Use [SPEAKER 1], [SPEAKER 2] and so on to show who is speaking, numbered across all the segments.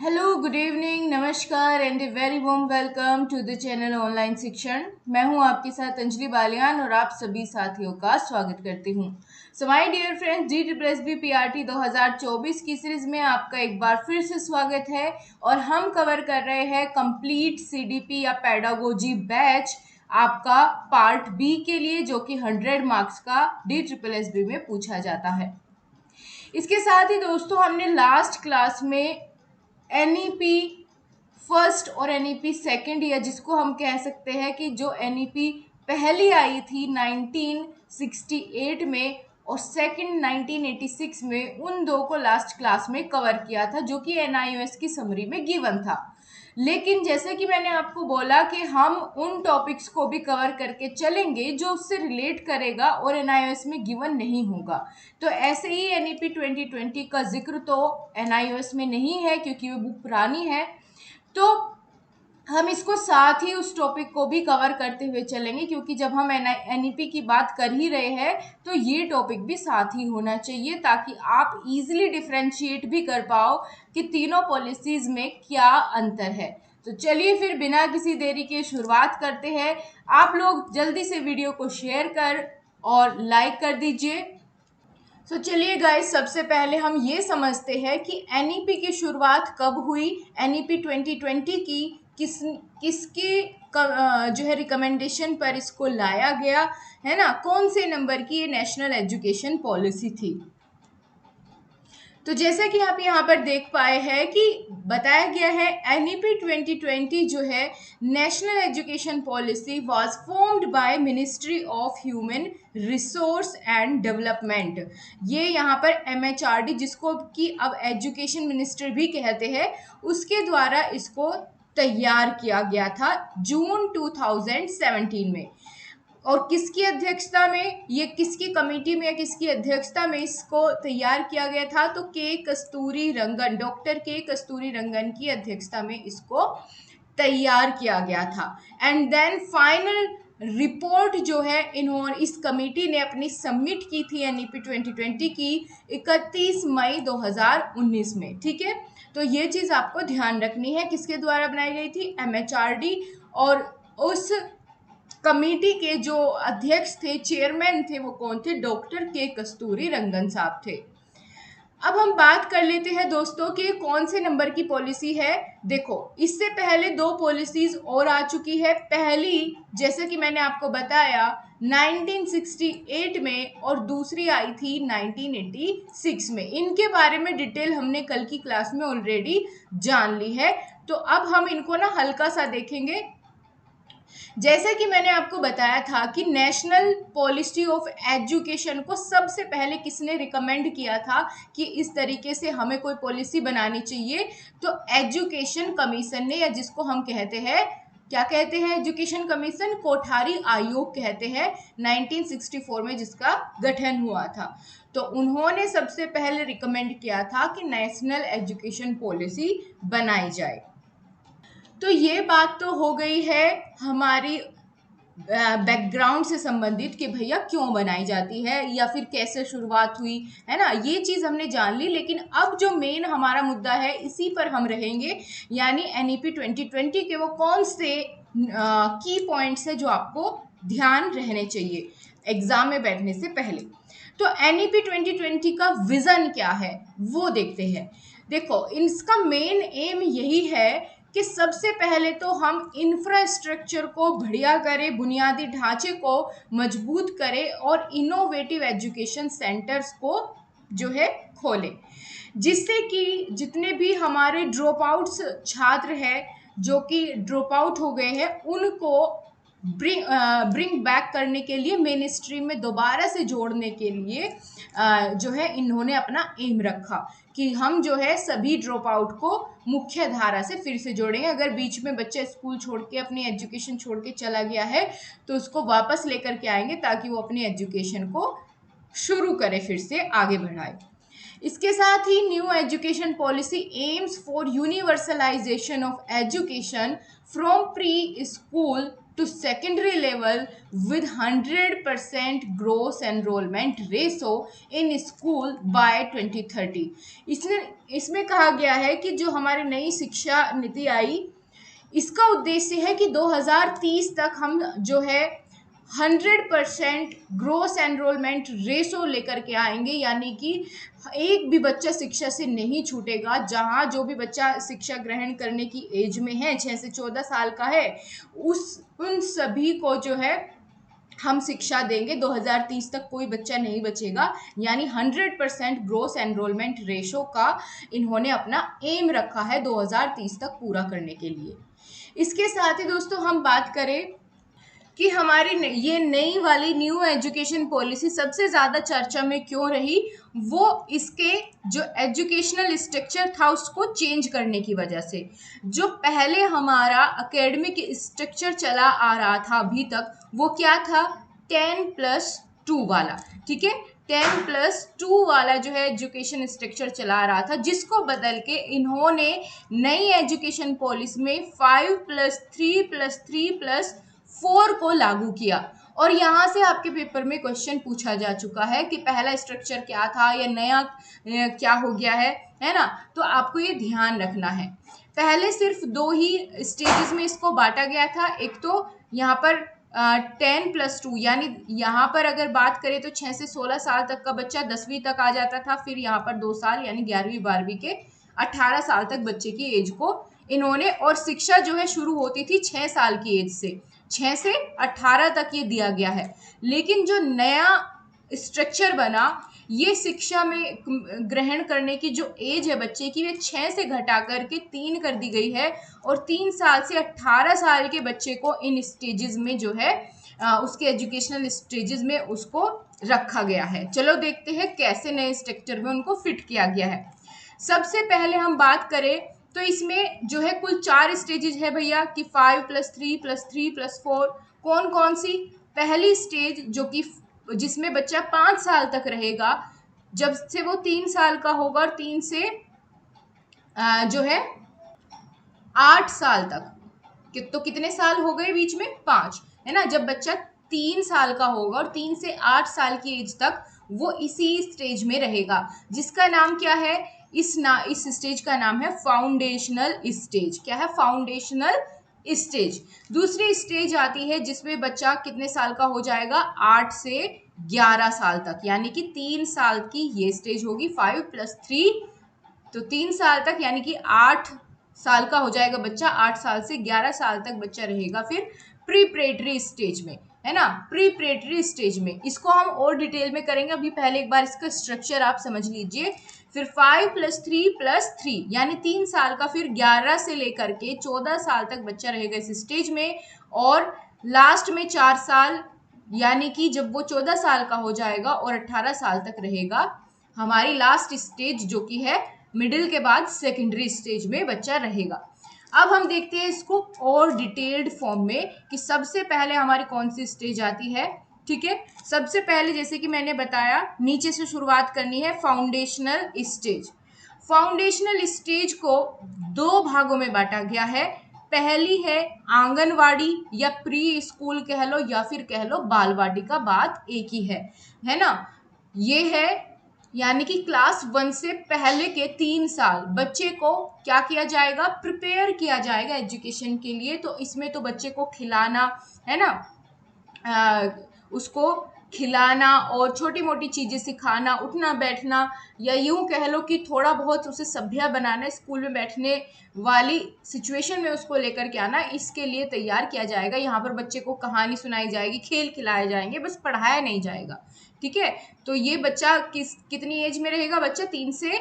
[SPEAKER 1] Hello, good evening, नमस्कार and a very warm welcome to the channel online Shikshan. मैं हूं आपके साथ अंजलि बालियान और आप सभी साथियों का स्वागत करती हूं। So my dear friends, DSSB PRT 2024 की सीरीज में आपका एक बार फिर से स्वागत है और हम कवर कर रहे हैं कंप्लीट CDP या पेडागोजी बैच आपका पार्ट बी के लिए, जो कि 100 मार्क्स का DSSB में पूछा जाता है। इसके साथ ही दोस्तों, हमने लास्ट क्लास में NEP फर्स्ट और NEP सेकंड, या जिसको हम कह सकते हैं कि जो NEP पहली आई थी 1968 में और सेकंड 1986 में, उन दो को लास्ट क्लास में कवर किया था, जो कि NIOS की समरी में गिवन था। लेकिन जैसे कि मैंने आपको बोला कि हम उन टॉपिक्स को भी कवर करके चलेंगे जो उससे रिलेट करेगा और NIOS में गिवन नहीं होगा। तो ऐसे ही NEP 2020 का जिक्र तो NIOS में नहीं है क्योंकि वो बुक पुरानी है, तो हम इसको साथ ही उस टॉपिक को भी कवर करते हुए चलेंगे, क्योंकि जब हम NEP की बात कर ही रहे हैं तो ये टॉपिक भी साथ ही होना चाहिए, ताकि आप इजीली डिफरेंशिएट भी कर पाओ कि तीनों पॉलिसीज में क्या अंतर है। तो चलिए फिर बिना किसी देरी के शुरुआत करते हैं। आप लोग जल्दी से वीडियो को शेयर कर और लाइक कर दीजिए। तो चलिए गाइस, सबसे पहले हम ये समझते हैं कि NEP की शुरुआत कब हुई। NEP 2020 की किसके जो है रिकमेंडेशन पर इसको लाया गया है ना, कौन से नंबर की ये नेशनल एजुकेशन पॉलिसी थी। तो जैसा कि आप यहाँ पर देख पाए हैं कि बताया गया है NEP 2020 जो है national education policy was formed by ministry of human resource and development. ये यहाँ पर MHRD, जिसको कि अब एजुकेशन मिनिस्टर भी कहते हैं, उसके द्वारा इसको तैयार किया गया था जून 2017 में। और किसकी अध्यक्षता में, ये किसकी कमेटी में, किसकी अध्यक्षता में इसको तैयार किया गया था, तो डॉक्टर के कस्तूरी रंगन की अध्यक्षता में इसको तैयार किया गया था। एंड देन फाइनल रिपोर्ट जो है इन्होंने, इस कमेटी ने अपनी सबमिट की थी NEP 2020 की 31 मई 2019 में। ठीक है, तो ये चीज़ आपको ध्यान रखनी है, किसके द्वारा बनाई गई थी, MHRD। और उस कमेटी के जो अध्यक्ष थे, चेयरमैन थे, वो कौन थे, डॉक्टर के कस्तूरी रंगन साहब थे। अब हम बात कर लेते हैं दोस्तों कि कौन से नंबर की पॉलिसी है। देखो, इससे पहले दो पॉलिसीज और आ चुकी है। पहली, जैसे कि मैंने आपको बताया, 1968 में और दूसरी आई थी 1986 में। इनके बारे में डिटेल हमने कल की क्लास में ऑलरेडी जान ली है, तो अब हम इनको ना हल्का सा देखेंगे। जैसे कि मैंने आपको बताया था कि नेशनल पॉलिसी ऑफ एजुकेशन को सबसे पहले किसने रिकमेंड किया था कि इस तरीके से हमें कोई पॉलिसी बनानी चाहिए, तो एजुकेशन कमीशन ने, या जिसको हम कहते हैं, क्या कहते हैं, एजुकेशन कमीशन, कोठारी आयोग कहते हैं, 1964 में जिसका गठन हुआ था। तो उन्होंने सबसे पहले रिकमेंड किया था कि नेशनल एजुकेशन पॉलिसी बनाई जाए। तो ये बात तो हो गई है हमारी बैकग्राउंड से संबंधित कि भैया क्यों बनाई जाती है या फिर कैसे शुरुआत हुई, है ना, ये चीज़ हमने जान ली। लेकिन अब जो मेन हमारा मुद्दा है, इसी पर हम रहेंगे, यानी NEP 2020 के वो कौन से की पॉइंट्स है जो आपको ध्यान रहने चाहिए एग्जाम में बैठने से पहले। तो NEP 2020 का विजन क्या है वो देखते हैं। देखो, इसका मेन एम यही है कि सबसे पहले तो हम इंफ्रास्ट्रक्चर को बढ़िया करें, बुनियादी ढांचे को मजबूत करें और इनोवेटिव एजुकेशन सेंटर्स को जो है खोलें, जिससे कि जितने भी हमारे ड्रॉप आउट्स छात्र हैं, जो कि ड्रॉप आउट हो गए हैं, उनको ब्रिंग बैक करने के लिए, मेन स्ट्रीम में दोबारा से जोड़ने के लिए जो है इन्होंने अपना एम रखा कि हम जो है सभी ड्रॉप आउट को मुख्य धारा से फिर से जोड़ेंगे। अगर बीच में बच्चा स्कूल छोड़ के, अपनी एजुकेशन छोड़ के चला गया है, तो उसको वापस लेकर के आएंगे ताकि वो अपनी एजुकेशन को शुरू करे, फिर से आगे बढ़ाए। इसके साथ ही new education policy aims for universalisation of education from preschool to secondary level with 100% gross enrollment ratio in school by 2030। इसमें कहा गया है कि जो हमारी नई शिक्षा नीति आई, इसका उद्देश्य है कि 2030 तक हम जो है 100% ग्रोस एनरोलमेंट रेशो लेकर के आएंगे, यानी कि एक भी बच्चा शिक्षा से नहीं छूटेगा। जहां जो भी बच्चा शिक्षा ग्रहण करने की एज में है, 6 से 14 साल का है, उन सभी को जो है हम शिक्षा देंगे। 2030 तक कोई बच्चा नहीं बचेगा, यानी 100% ग्रोस एनरोलमेंट रेशो का इन्होंने अपना एम रखा है 2030 तक पूरा करने के लिए। इसके साथ ही दोस्तों हम बात करें कि हमारी ये नई वाली न्यू एजुकेशन पॉलिसी सबसे ज़्यादा चर्चा में क्यों रही, वो इसके जो एजुकेशनल स्ट्रक्चर था उसको चेंज करने की वजह से। जो पहले हमारा एकेडमिक स्ट्रक्चर चला आ रहा था अभी तक, वो क्या था, 10+2 वाला, ठीक है, 10+2 वाला जो है एजुकेशन स्ट्रक्चर चला रहा था, जिसको बदल के इन्होंने नई एजुकेशन पॉलिसी में 5+3+3+4 को लागू किया। और यहाँ से आपके पेपर में क्वेश्चन पूछा जा चुका है कि पहला स्ट्रक्चर क्या था या नया क्या हो गया है ना। तो आपको ये ध्यान रखना है, पहले सिर्फ 2 ही स्टेजेस में इसको बांटा गया था। एक तो यहाँ पर 10+2, यानी यहाँ पर अगर बात करें तो 6 से 16 साल तक का बच्चा 10वीं तक आ जाता था। फिर यहाँ पर 2 साल यानी 11वीं 12वीं के 18 साल तक बच्चे की एज को इन्होंने, और शिक्षा जो है शुरू होती थी 6 साल की एज से, 6 से 18 तक ये दिया गया है। लेकिन जो नया स्ट्रक्चर बना, ये शिक्षा में ग्रहण करने की जो एज है बच्चे की, वे 6 से घटा करके 3 कर दी गई है, और 3 साल से 18 साल के बच्चे को इन स्टेजेस में जो है उसके एजुकेशनल स्टेजेस में उसको रखा गया है। चलो देखते हैं कैसे नए स्ट्रक्चर में उनको फिट किया गया है। सबसे पहले हम बात करें तो इसमें जो है कुल 4 स्टेजेस है भैया, कि 5+3+3+4। कौन कौन सी? पहली स्टेज जो कि जिसमें बच्चा 5 साल तक रहेगा, जब से वो 3 साल का होगा, और 3 से जो है 8 साल तक, तो कितने साल हो गए बीच में? 5, है ना। जब बच्चा 3 साल का होगा और 3 से 8 साल की एज तक वो इसी स्टेज में रहेगा, जिसका नाम क्या है? इस स्टेज का नाम है फाउंडेशनल स्टेज। क्या है? Foundational stage. दूसरी स्टेज आती है जिसमें बच्चा कितने साल का हो जाएगा? 8 से 11 साल तक, यानी कि 3 साल की ये स्टेज होगी। 5+3 तो 3 साल तक, यानी कि 8 साल का हो जाएगा बच्चा। 8 साल से 11 साल तक बच्चा रहेगा फिर प्रीपरेटरी स्टेज में, है ना। प्रीपरेटरी स्टेज में इसको हम और डिटेल में करेंगे, अभी पहले एक बार इसका स्ट्रक्चर आप समझ लीजिए। फिर 5+3+3 यानी 3 साल का, फिर 11 से लेकर के 14 साल तक बच्चा रहेगा इस स्टेज में, और लास्ट में 4 साल, यानी कि जब वो 14 साल का हो जाएगा और 18 साल तक रहेगा, हमारी लास्ट स्टेज जो कि है मिडिल के बाद सेकेंडरी स्टेज में बच्चा रहेगा। अब हम देखते हैं इसको और डिटेल्ड फॉर्म में कि सबसे पहले हमारी कौन सी स्टेज आती है। ठीक है, सबसे पहले जैसे कि मैंने बताया नीचे से शुरुआत करनी है, फाउंडेशनल स्टेज। फाउंडेशनल स्टेज को 2 भागों में बांटा गया है। पहली है आंगनवाड़ी या प्री स्कूल कह लो, या फिर कह लो बाल वाटिका, बात एक ही है ना। ये है यानी कि क्लास 1 से पहले के 3 साल बच्चे को क्या किया जाएगा? प्रिपेयर किया जाएगा एजुकेशन के लिए। तो इसमें तो बच्चे को खिलाना, है ना, उसको खिलाना और छोटी मोटी चीज़ें सिखाना, उठना बैठना, या यूं कह लो कि थोड़ा बहुत उसे सभ्य बनाना, स्कूल में बैठने वाली सिचुएशन में उसको लेकर के आना, इसके लिए तैयार किया जाएगा। यहाँ पर बच्चे को कहानी सुनाई जाएगी, खेल खिलाए जाएंगे, बस पढ़ाया नहीं जाएगा। ठीक है, तो ये बच्चा कितनी एज में रहेगा? बच्चा 3 से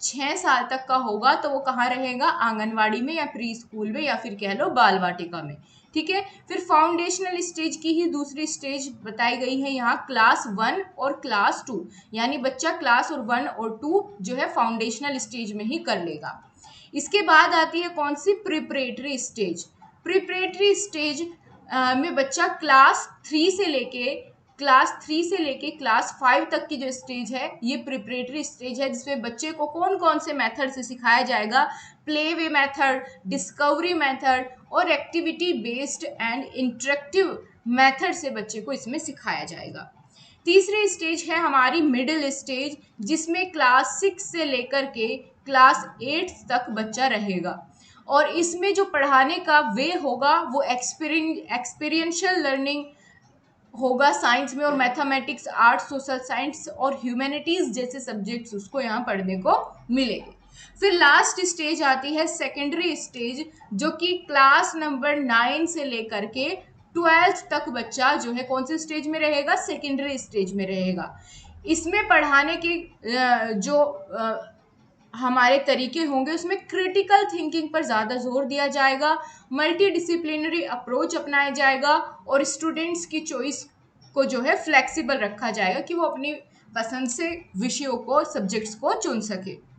[SPEAKER 1] 6 साल तक का होगा, तो वो कहाँ रहेगा? आंगनवाड़ी में या प्री स्कूल में, या फिर कह लो बाल वाटिका में। ठीक है, फिर फाउंडेशनल स्टेज की ही दूसरी स्टेज बताई गई है यहाँ, क्लास 1 और क्लास 2, यानी बच्चा क्लास और 1 और 2 जो है फाउंडेशनल स्टेज में ही कर लेगा। इसके बाद आती है कौन सी? Preparatory stage. प्रिपरेटरी स्टेज में बच्चा क्लास 3 से लेके क्लास 3 से लेके क्लास 5 तक की जो स्टेज है ये प्रिपरेटरी स्टेज है, जिसमें बच्चे को कौन कौन से मेथड से सिखाया जाएगा, play way method, discovery method और activity based and interactive method से बच्चे को इसमें सिखाया जाएगा। तीसरी स्टेज है हमारी मिडिल स्टेज, जिसमें क्लास 6 से लेकर के क्लास 8 तक बच्चा रहेगा और इसमें जो पढ़ाने का वे होगा वो एक्सपीरियंशियल लर्निंग होगा साइंस में, और मैथमेटिक्स, आर्ट्स, सोशल साइंस और ह्यूमैनिटीज जैसे सब्जेक्ट्स उसको यहाँ पढ़ने को मिलेंगे। फिर लास्ट स्टेज आती है सेकेंडरी स्टेज, जो कि क्लास नंबर 9 से लेकर के 12th तक बच्चा जो है कौन से स्टेज में रहेगा, सेकेंडरी स्टेज में रहेगा। इसमें पढ़ाने के जो हमारे तरीके होंगे उसमें क्रिटिकल थिंकिंग पर ज़्यादा जोर दिया जाएगा, मल्टी डिसिप्लिनरी अप्रोच अपनाया जाएगा और स्टूडेंट्स की चॉइस को जो है फ्लेक्सिबल रखा जाएगा कि वो अपनी पसंद से विषयों को, सब्जेक्ट्स को चुन सके।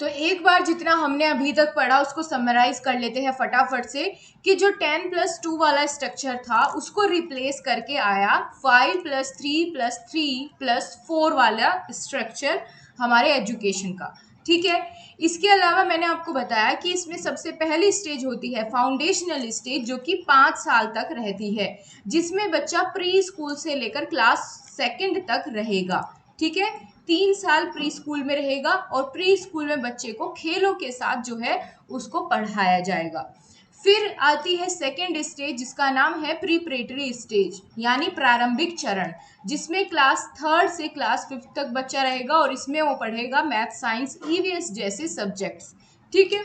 [SPEAKER 1] तो एक बार जितना हमने अभी तक पढ़ा उसको समराइज कर लेते हैं फटाफट से, कि जो 10+2 वाला स्ट्रक्चर था उसको रिप्लेस करके आया 5+3+3+4 वाला स्ट्रक्चर हमारे एजुकेशन का। ठीक है, इसके अलावा मैंने आपको बताया कि इसमें सबसे पहली स्टेज होती है फाउंडेशनल स्टेज, जो कि 5 साल तक रहती है, जिसमें बच्चा प्री स्कूल से लेकर क्लास 2 तक रहेगा। ठीक है, 3 साल प्री स्कूल में रहेगा और प्री स्कूल में बच्चे को खेलों के साथ जो है उसको पढ़ाया जाएगा। फिर आती है सेकेंड स्टेज, जिसका नाम है प्रिपरेटरी स्टेज यानी प्रारंभिक चरण, जिसमें क्लास 3 से क्लास 5 तक बच्चा रहेगा और इसमें वो पढ़ेगा मैथ, साइंस, ईवीएस जैसे सब्जेक्ट्स। ठीक है,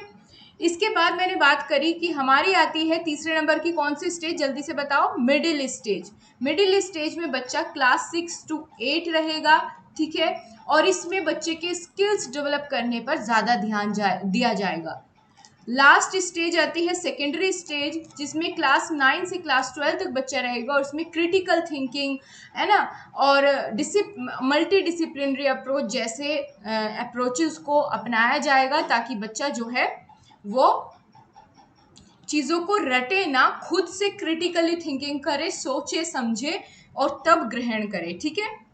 [SPEAKER 1] इसके बाद मैंने बात करी कि हमारी आती है तीसरे नंबर की कौन सी स्टेज, जल्दी से बताओ, मिडिल स्टेज। मिडिल स्टेज में बच्चा क्लास 6 to 8 रहेगा। ठीक है, और इसमें बच्चे के स्किल्स डेवलप करने पर ज़्यादा ध्यान दिया जाएगा। लास्ट स्टेज आती है सेकेंडरी स्टेज, जिसमें क्लास 9 से क्लास 12 तक बच्चा रहेगा और उसमें क्रिटिकल थिंकिंग है ना और मल्टी डिसिप्लिनरी अप्रोच जैसे अप्रोचेस को अपनाया जाएगा, ताकि बच्चा जो है वो चीज़ों को रटे ना, खुद से क्रिटिकली थिंकिंग करे, सोचे समझे और तब ग्रहण करे। ठीक है,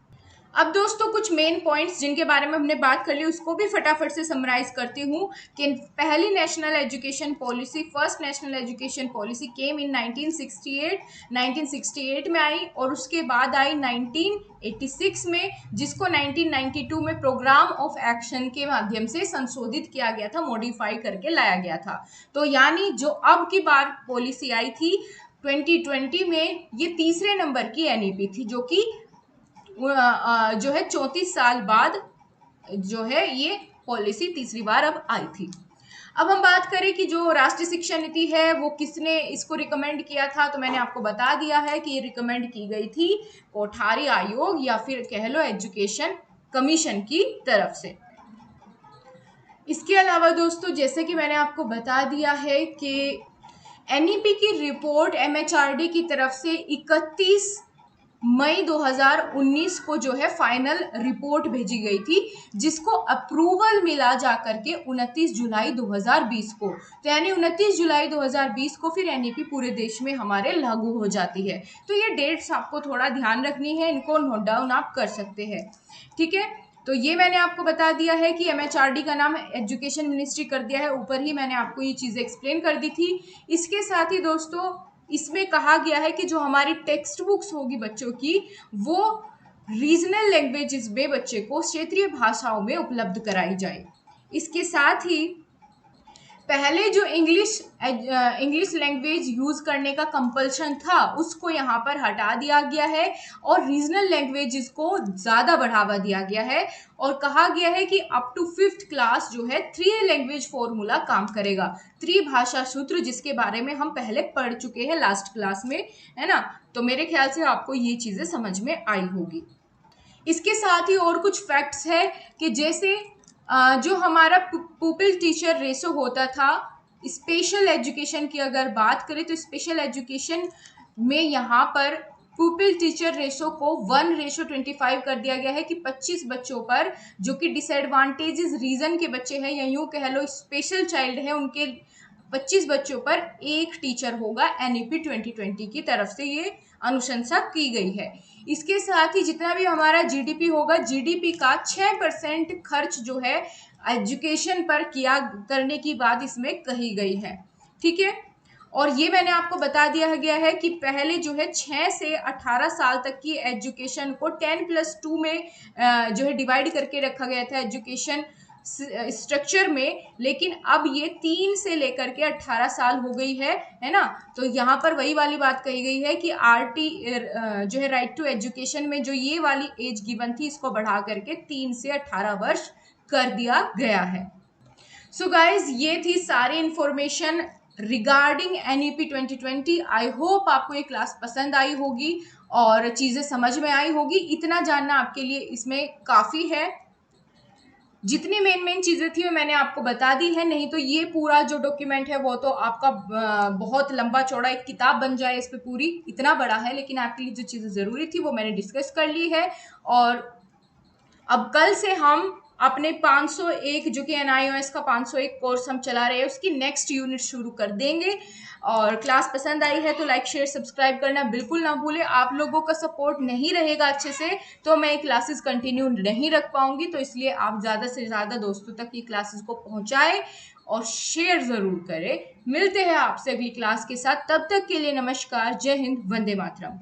[SPEAKER 1] अब दोस्तों कुछ मेन पॉइंट्स जिनके बारे में हमने बात कर ली उसको भी फटाफट से समराइज करती हूँ कि पहली national education policy, first national education policy came in 1968 में आई और उसके बाद आई 1986 में, जिसको 1992 में प्रोग्राम ऑफ एक्शन के माध्यम से संशोधित किया गया था, मॉडिफाई करके लाया गया था। तो यानी जो अब की बार पॉलिसी आई थी 2020 में, ये तीसरे नंबर की एनईपी थी, जो कि जो है 34 साल बाद जो है ये पॉलिसी तीसरी बार अब आई थी। अब हम बात करें कि जो राष्ट्रीय शिक्षा नीति है वो किसने इसको रिकमेंड किया था, तो मैंने आपको बता दिया है कि ये रिकमेंड की गई थी कोठारी आयोग या फिर कह लो एजुकेशन कमीशन की तरफ से। इसके अलावा दोस्तों जैसे कि मैंने आपको बता दिया है कि एनईपी की रिपोर्ट एमएचआरडी की तरफ से 31 मई 2019 को जो है फाइनल रिपोर्ट भेजी गई थी, जिसको अप्रूवल मिला जाकर के 29 जुलाई 2020 को। तो यानी 29 जुलाई 2020 को फिर एनईपी पूरे देश में हमारे लागू हो जाती है। तो ये डेट्स आपको थोड़ा ध्यान रखनी है, इनको नोट डाउन आप कर सकते हैं। ठीक है, तो ये मैंने आपको बता दिया है कि एमएचआरडी का नाम एजुकेशन मिनिस्ट्री कर दिया है, ऊपर ही मैंने आपको ये चीज़ें एक्सप्लेन कर दी थी। इसके साथ ही दोस्तों इसमें कहा गया है कि जो हमारी टेक्स्ट बुक्स होगी बच्चों की, वो रीजनल लैंग्वेजेस में बच्चे को क्षेत्रीय भाषाओं में उपलब्ध कराई जाए। इसके साथ ही पहले जो इंग्लिश लैंग्वेज यूज़ करने का कंपल्शन था उसको यहाँ पर हटा दिया गया है और रीजनल लैंग्वेजेस को ज़्यादा बढ़ावा दिया गया है और कहा गया है कि अप टू 5th क्लास जो है 3 लैंग्वेज फॉर्मूला काम करेगा, त्रिभाषा सूत्र, जिसके बारे में हम पहले पढ़ चुके हैं लास्ट क्लास में, है ना। तो मेरे ख्याल से आपको ये चीज़ें समझ में आई होगी। इसके साथ ही और कुछ फैक्ट्स है कि जैसे जो हमारा पुपिल टीचर रेशो होता था, स्पेशल एजुकेशन की अगर बात करें तो स्पेशल एजुकेशन में यहाँ पर पुपिल टीचर रेशो को 1:25 कर दिया गया है कि 25 बच्चों पर जो कि डिसएडवांटेजेस रीजन के बच्चे हैं या यूँ कह लो स्पेशल चाइल्ड है, उनके 25 बच्चों पर एक टीचर होगा। एनईपी 2020 की तरफ से ये अनुशंसा की गई है। इसके साथ ही जितना भी हमारा जीडीपी होगा, जीडीपी का 6% खर्च जो है एजुकेशन पर किया करने की बात इसमें कही गई है। ठीक है, और ये मैंने आपको बता दिया गया है कि पहले जो है 6 से 18 साल तक की एजुकेशन को 10+2 में जो है डिवाइड करके रखा गया था एजुकेशन स्ट्रक्चर में, लेकिन अब ये 3 से लेकर के 18 साल हो गई है ना। तो यहाँ पर वही वाली बात कही गई है कि आरटी जो है राइट टू एजुकेशन में जो ये वाली एज गिवन थी इसको बढ़ा करके 3 से 18 वर्ष कर दिया गया है। सो गाइज, ये थी सारी information regarding NEP 2020। I hope आपको ये क्लास पसंद आई होगी और चीज़ें समझ में आई होगी। इतना जानना आपके लिए इसमें काफ़ी है। जितनी मेन चीज़ें थी वो मैंने आपको बता दी है, नहीं तो ये पूरा जो डॉक्यूमेंट है वो तो आपका बहुत लंबा चौड़ा एक किताब बन जाए इस पे पूरी, इतना बड़ा है। लेकिन आपके लिए जो चीज़ें ज़रूरी थी वो मैंने डिस्कस कर ली है। और अब कल से हम अपने 501 जो कि NIOS का 501 कोर्स हम चला रहे हैं उसकी नेक्स्ट यूनिट शुरू कर देंगे। और क्लास पसंद आई है तो लाइक शेयर सब्सक्राइब करना बिल्कुल ना भूले। आप लोगों का सपोर्ट नहीं रहेगा अच्छे से तो मैं क्लासेस कंटिन्यू नहीं रख पाऊंगी, तो इसलिए आप ज़्यादा से ज़्यादा दोस्तों तक ये क्लासेस को पहुंचाएं और शेयर ज़रूर करें। मिलते हैं आपसे अगली क्लास के साथ, तब तक के लिए नमस्कार, जय हिंद, वंदे मातरम।